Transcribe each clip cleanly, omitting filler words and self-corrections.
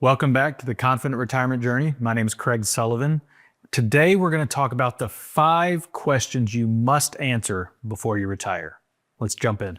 Welcome back to the Confident Retirement Journey. My name is Craig Sullivan. Today we're going to talk about the 5 questions you must answer before you retire. Let's jump in.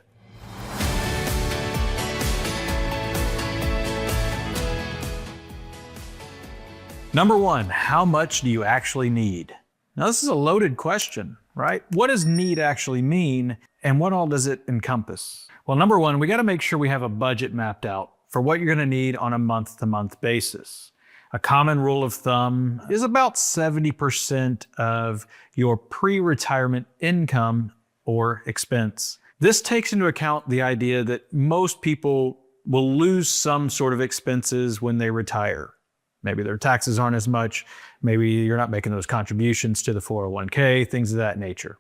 Number 1, how much do you actually need? Now this is a loaded question, right? What does need actually mean and what all does it encompass? Well, number 1, we got to make sure we have a budget mapped out for what you're going to need on a month-to-month basis. A common rule of thumb is about 70% of your pre-retirement income or expense. This takes into account the idea that most people will lose some sort of expenses when they retire. Maybe their taxes aren't as much, maybe you're not making those contributions to the 401k, things of that nature.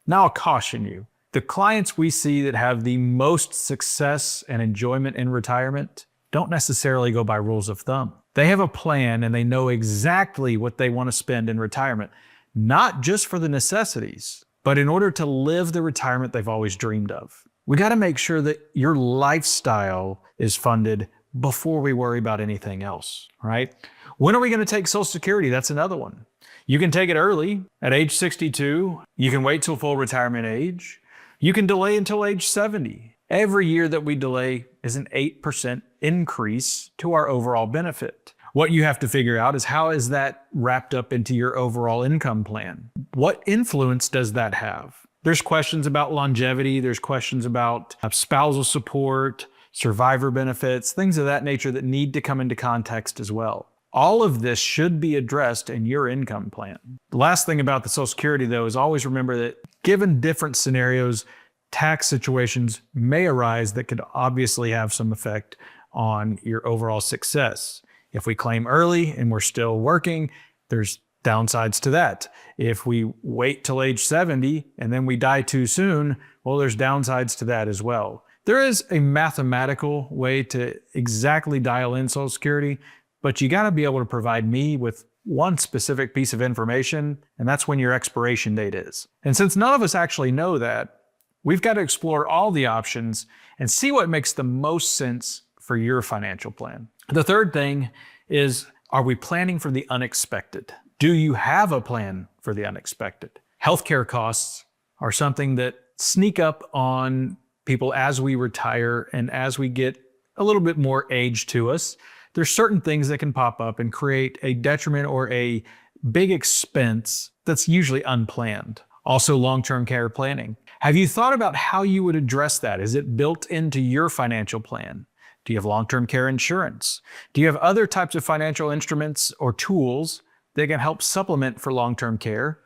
Now I'll caution you. The clients we see that have the most success and enjoyment in retirement don't necessarily go by rules of thumb. They have a plan and they know exactly what they want to spend in retirement, not just for the necessities, but in order to live the retirement they've always dreamed of. We got to make sure that your lifestyle is funded before we worry about anything else, right? When are we going to take Social Security? That's another one. You can take it early at age 62. You can wait till full retirement age. You can delay until age 70. Every year that we delay is an 8% increase to our overall benefit. What you have to figure out is how is that wrapped up into your overall income plan? What influence does that have? There's questions about longevity. There's questions about spousal support, survivor benefits, things of that nature that need to come into context as well. All of this should be addressed in your income plan. The last thing about the Social Security, though, is always remember that given different scenarios, tax situations may arise that could obviously have some effect on your overall success. If we claim early and we're still working, there's downsides to that. If we wait till age 70 and then we die too soon, well, there's downsides to that as well. There is a mathematical way to exactly dial in Social Security, but you got to be able to provide me with one specific piece of information, and that's when your expiration date is. And since none of us actually know that, we've got to explore all the options and see what makes the most sense for your financial plan. The third thing is, are we planning for the unexpected? Do you have a plan for the unexpected? Healthcare costs are something that sneak up on people as we retire and as we get a little bit more age to us. There's certain things that can pop up and create a detriment or a big expense that's usually unplanned. Also, long-term care planning. Have you thought about how you would address that? Is it built into your financial plan? Do you have long-term care insurance? Do you have other types of financial instruments or tools that can help supplement for long-term care?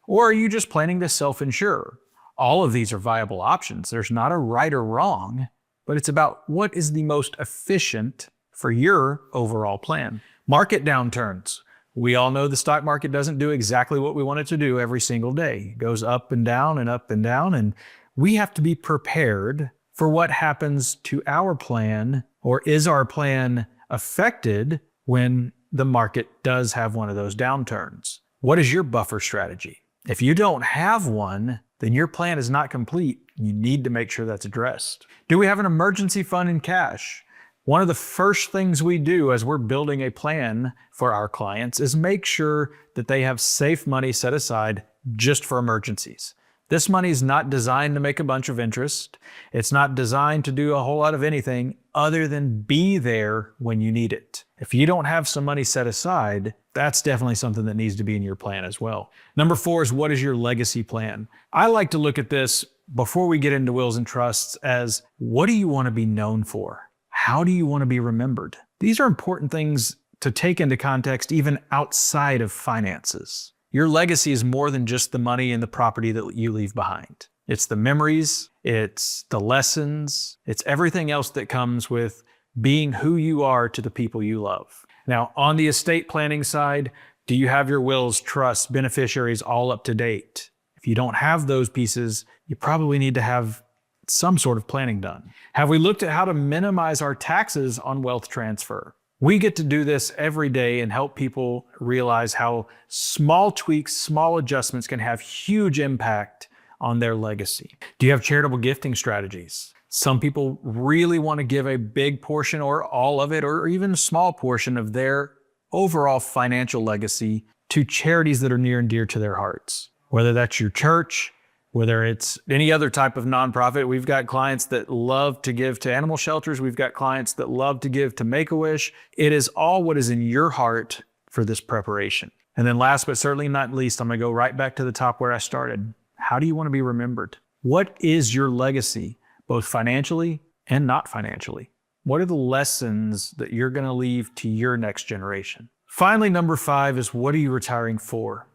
Or are you just planning to self-insure? All of these are viable options. There's not a right or wrong, but it's about what is the most efficient for your overall plan. Market downturns. We all know the stock market doesn't do exactly what we want it to do every single day. It goes up and down and up and down, and we have to be prepared for what happens to our plan, or is our plan affected when the market does have one of those downturns? What is your buffer strategy? If you don't have one, then your plan is not complete. You need to make sure that's addressed. Do we have an emergency fund in cash? One of the first things we do as we're building a plan for our clients is make sure that they have safe money set aside just for emergencies. This money is not designed to make a bunch of interest. It's not designed to do a whole lot of anything other than be there when you need it. If you don't have some money set aside, that's definitely something that needs to be in your plan as well. Number 4 is, what is your legacy plan? I like to look at this before we get into wills and trusts as, what do you want to be known for? How do you want to be remembered? These are important things to take into context even outside of finances. Your legacy is more than just the money and the property that you leave behind. It's the memories, it's the lessons, it's everything else that comes with being who you are to the people you love. Now, on the estate planning side, do you have your wills, trusts, beneficiaries all up to date? If you don't have those pieces, you probably need to have some sort of planning done. Have we looked at how to minimize our taxes on wealth transfer? We get to do this every day and help people realize how small tweaks, small adjustments can have huge impact on their legacy. Do you have charitable gifting strategies? Some people really want to give a big portion or all of it, or even a small portion of their overall financial legacy to charities that are near and dear to their hearts. Whether that's your church, whether it's any other type of nonprofit. We've got clients that love to give to animal shelters. We've got clients that love to give to Make-A-Wish. It is all what is in your heart for this preparation. And then last but certainly not least, I'm going to go right back to the top where I started. How do you want to be remembered? What is your legacy, both financially and not financially? What are the lessons that you're going to leave to your next generation? Finally, number 5 is, what are you retiring for?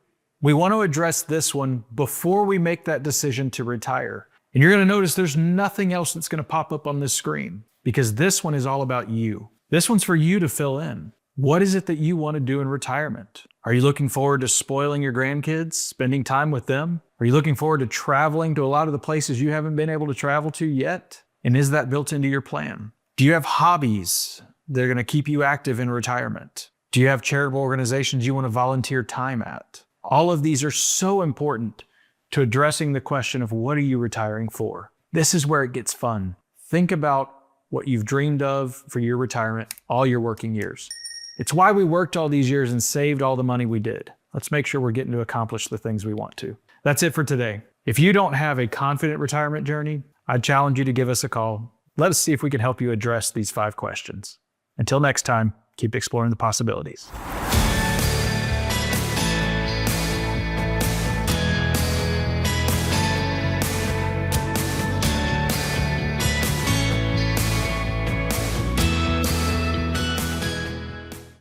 We want to address this one before we make that decision to retire. And you're going to notice there's nothing else that's going to pop up on this screen, because this one is all about you. This one's for you to fill in. What is it that you want to do in retirement? Are you looking forward to spoiling your grandkids, spending time with them? Are you looking forward to traveling to a lot of the places you haven't been able to travel to yet? And is that built into your plan? Do you have hobbies that are going to keep you active in retirement? Do you have charitable organizations you want to volunteer time at? All of these are so important to addressing the question of, what are you retiring for? This is where it gets fun. Think about what you've dreamed of for your retirement all your working years. It's why we worked all these years and saved all the money we did. Let's make sure we're getting to accomplish the things we want to. That's it for today. If you don't have a confident retirement journey, I'd challenge you to give us a call. Let us see if we can help you address these 5 questions. Until next time, keep exploring the possibilities.